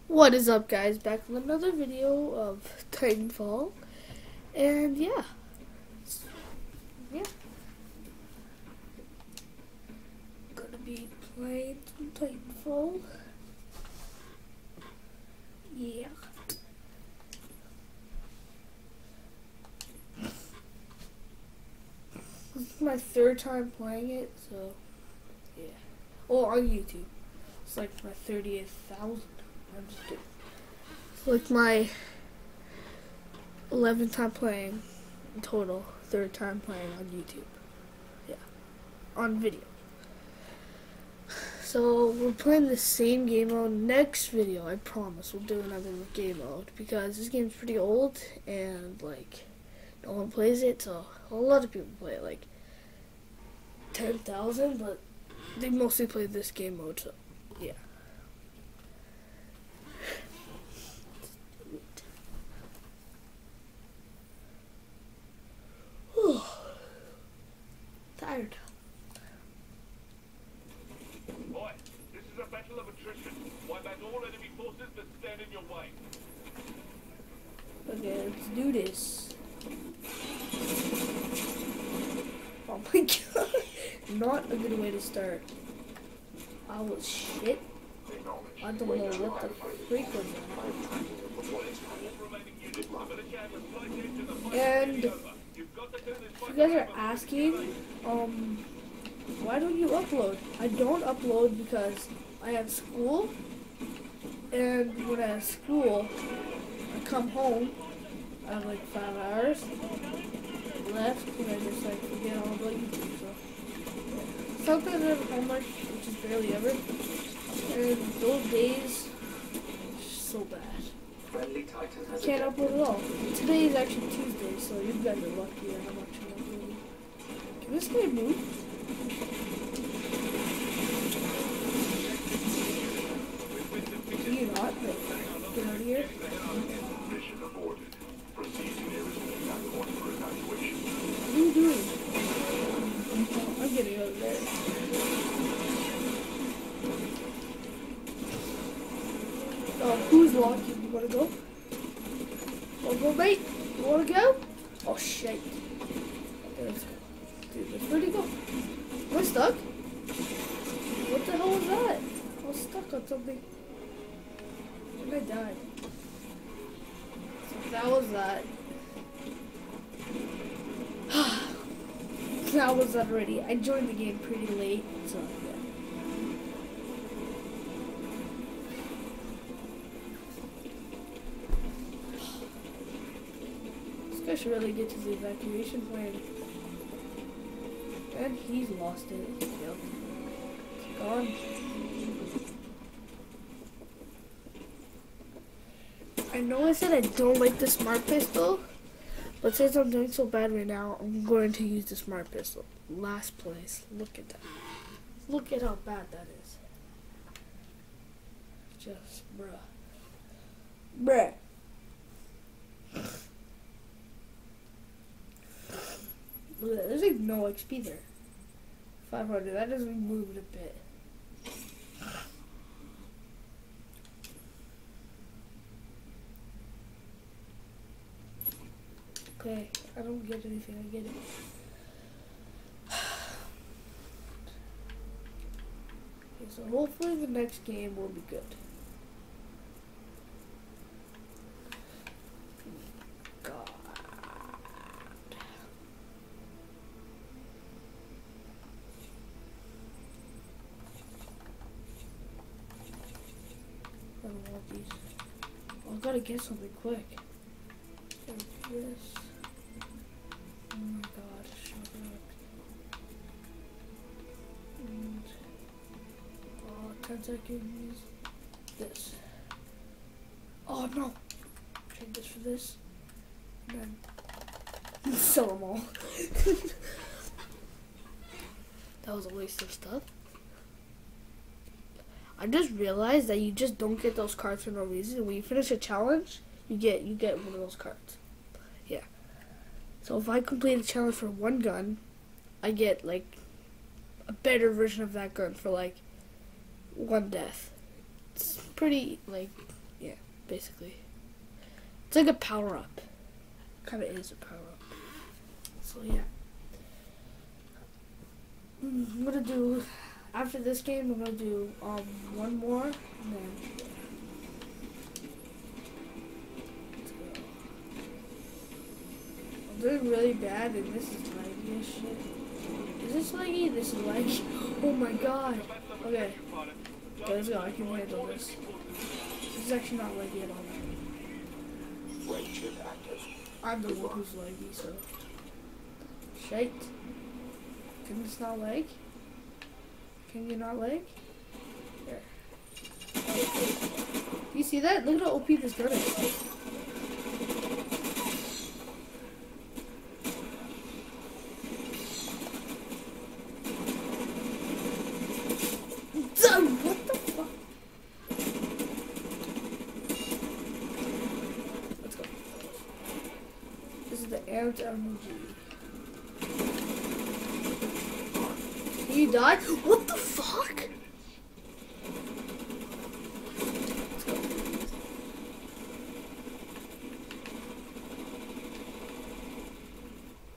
What is up, guys? Back with another video of Titanfall, and yeah, gonna be playing some Titanfall. Yeah, this is my third time playing it, so yeah. Oh, on YouTube, it's like my 30,000. I'm just kidding. It's like my 11th time playing in total, third time playing on YouTube. Yeah, on video. So we're playing the same game mode. Next video, I promise, we'll do another game mode because this game's pretty old and like no one plays it. So a lot of people play it, like 10,000, but they mostly play this game mode. So yeah. Tired. Boy, this is a battle of attrition. Wipe out all enemy forces that stand in your way. Okay, let's do this. Oh my god. Not a good way to start. I was shit. I don't know what the freak was that. And if you guys are asking, why don't you upload? I don't upload because I have school, and when I have school, I come home, I have like 5 hours left, and I just like forget all about YouTube, so. Sometimes I have homework, which is barely ever, and those days, so bad. I can't upload at all. Today is actually Tuesday, so you guys are lucky that I'm actually uploading. Can this guy move? Can you not? Like, get out of here. Mission aborted. Proceed to nearest contact point for evacuation. What are you doing? I'm getting out of there. Who's walking? You wanna go? Wanna go, mate? You wanna go? Oh, shit. Okay, let's go. Dude, where'd he go? Am I stuck? What the hell was that? I was stuck on something. I think I died. So that was that. That was that already. I joined the game pretty late, so yeah. This guy should really get to the evacuation plan. And he's lost it. Yep. It's gone. I know I said I don't like the smart pistol, but since I'm doing so bad right now, I'm going to use the smart pistol. Last place. Look at that. Look at how bad that is. Just bruh. Bruh. Look at that. There's like no XP there. 500. That doesn't move it a bit. Okay, I don't get anything, I get it. Okay, so hopefully the next game will be good. God. I don't want these. Oh, I gotta get something quick. This. Oh my god, shut up. And, 10 seconds. This. Oh no! Trade this for this. And then sell them all. That was a waste of stuff. I just realized that you just don't get those cards for no reason. When you finish a challenge, you get one of those cards. Yeah. So if I complete a challenge for one gun, I get like a better version of that gun for like one death. It's pretty like Yeah, basically. It's like a power-up. Kind of is a power-up. So, yeah. I'm gonna do, after this game, I'm gonna do one more, and then let's go. I'm doing really bad, and this is laggy as shit. Is this laggy? This is laggy. Oh my god. Okay. Okay, let's go. I can handle this. This is actually not laggy at all. I'm the one who's laggy, so. Shite. Can this not lag? Can you not lag? There. You see that? Look at how OP this gun is. What the fuck? Let's go. This is the amped MG. You died? What the fuck? Let's go.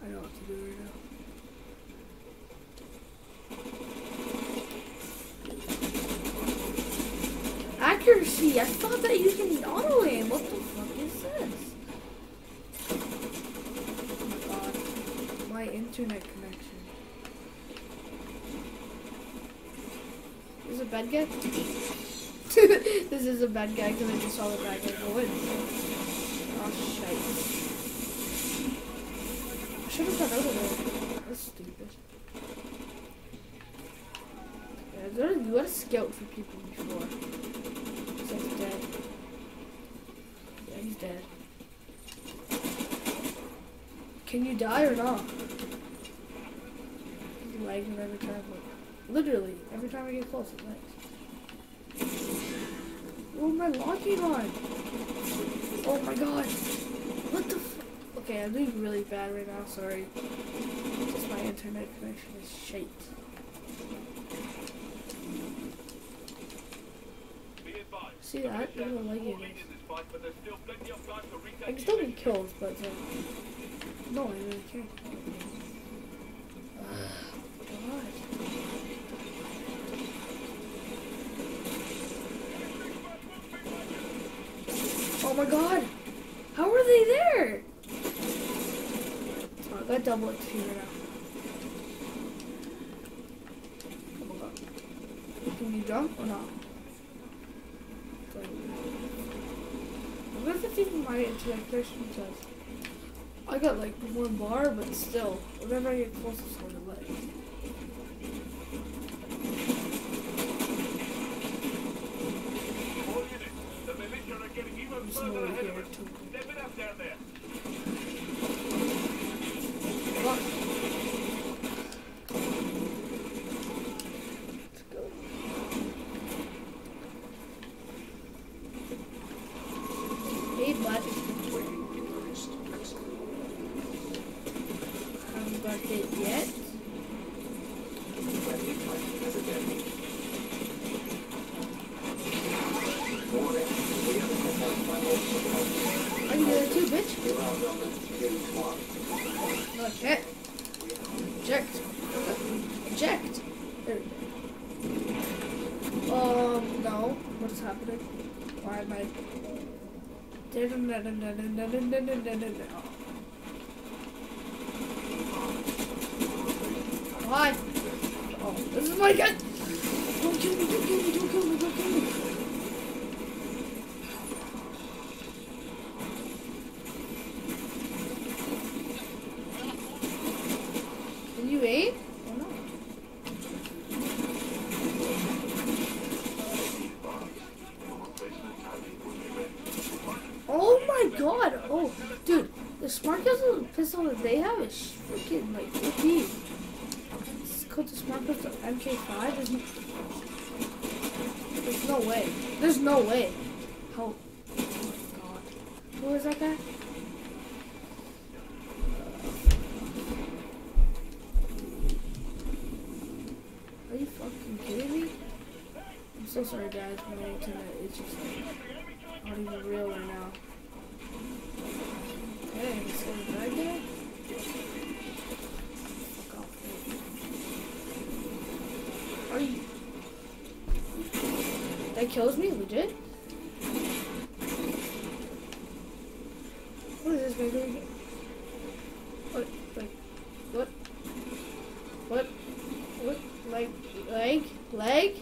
I know what to do right now. Accuracy! I thought that you can auto aim. What the fuck is this? Oh my god. My internet connection. This is a bad guy? This is a bad guy because I just saw the bad guy go in. Oh, shite. I should have got out of there. That's stupid. Yeah, you gotta scout for people before. So he's dead. Yeah, he's dead. Can you die or not? He's lagging every time. Literally, every time I get close, it lags. What am I locking on? Oh my god. What the f- Okay, I'm doing really bad right now, sorry. Just my internet connection is shite. See that? Look how laggy it is. I can still get kills, but no, I really can't. God. Oh my god! How are they there? Oh, I got double XP right now. Oh my god. Can you jump or not? I wonder if it's even my internet connection because I got like 1 bar, but still, whenever I get close to someone, it lags. Step it up down there. Let's go. Hey, bud. Haven't got it yet. I can do that too, bitch. No, I can't. Eject. Eject. There we go. No. What is happening? Why am I... Why? Oh, this is my gun! Don't kill me, don't kill me, don't kill me, don't kill me! Can you aim? Or not? Oh my god! Oh, dude, the smart pistol that they have is freaking like OP. It's called the smart pistol MK5. There's no way. There's no way. How? Oh my god. Who is that guy? Are you fucking kidding me? I'm so sorry, guys. My internet is just like audio being real right now. Hey, this guy's right there. Fuck off. Are you? That kills me, legit? What is this guy doing here? What? Like, what? What? What? Like, leg?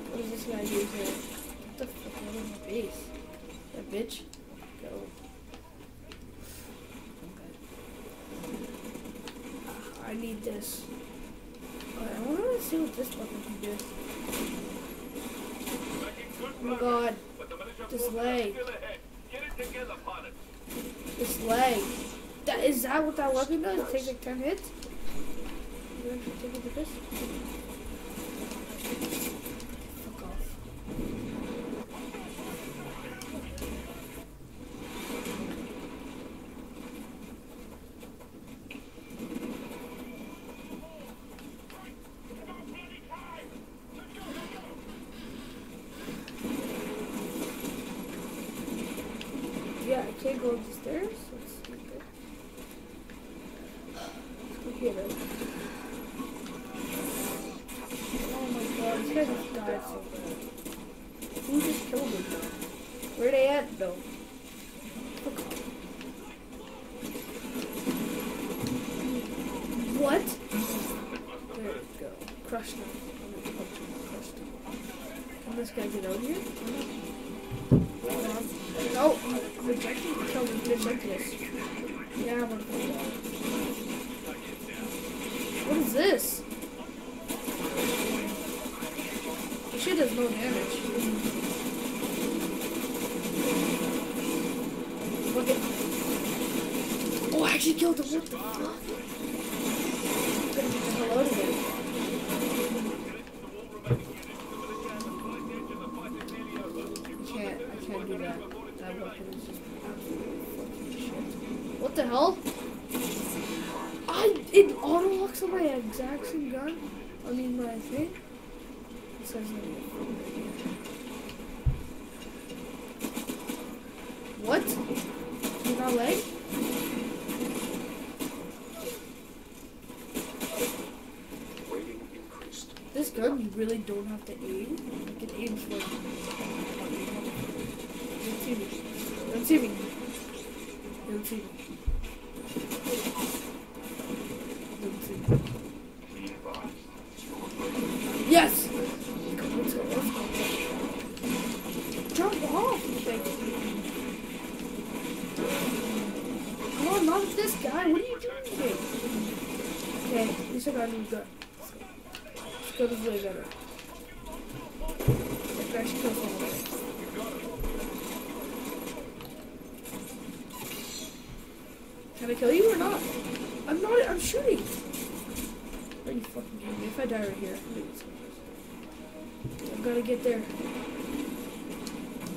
What does this guy do here? What the fuck? Out of my face. That bitch. Go. Okay. I need this. Alright, I wanna see what this fucking can do. Oh my god. This leg. This leg. Is that what that weapon does? It takes like 10 hits? You actually take it with this? Fuck off. Yeah, I can't go up the stairs. That's stupid. Let's go here then. Oh my god, this guy just died so bad. Who just killed him though? Where they at though? Fuck off. What? There we go. Crushed him. Crushed him. Can this guy get out here? No, rejecting the kill with bitch like this. Yeah, I'm gonna play that. What is this? This shit does no damage. Look at. Oh, I actually killed him. What the fuck? I'm gonna get the hell out of there. I can't do that. That weapon is just absolute fucking shit. What the hell? It auto locks on my exact same gun. I mean my thing. It says that. What? Is that leg? This gun you really don't have to aim. Like it aims for you. Don't see me. Don't see me. Don't see me. Don't see me. Yes! Let's go, let's go. Jump off, you thing. Come on, not this guy. What are you doing here? Okay, at least I got a new gun. Let's go to the way better. Let's actually kill someone. Can I kill you or not? I'm not. I'm shooting. Are you fucking kidding me? If I die right here, I've got to get there.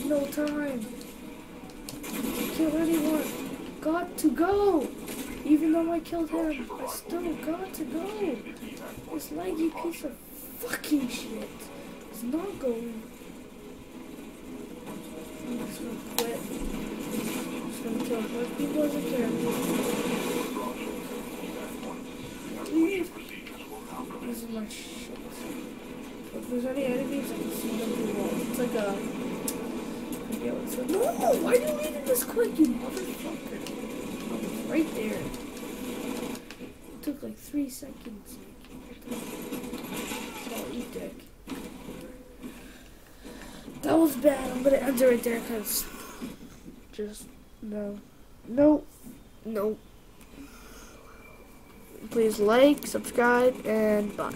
No time. Kill anyone. Got to go. Even though I killed him, I still got to go. This laggy piece of fucking shit is not going. I'm just gonna quit. I'm just gonna kill as much people as I can. Leave. This is my shit. So if there's any enemies, I can see them through the wall. It's like a. I forget what it's called. No! Why are you leaving this quick, you motherfucker? I was right there. It took like 3 seconds. Oh, you dick. That was bad. I'm gonna end it right there because just no. No. No. Please like, subscribe, and bye.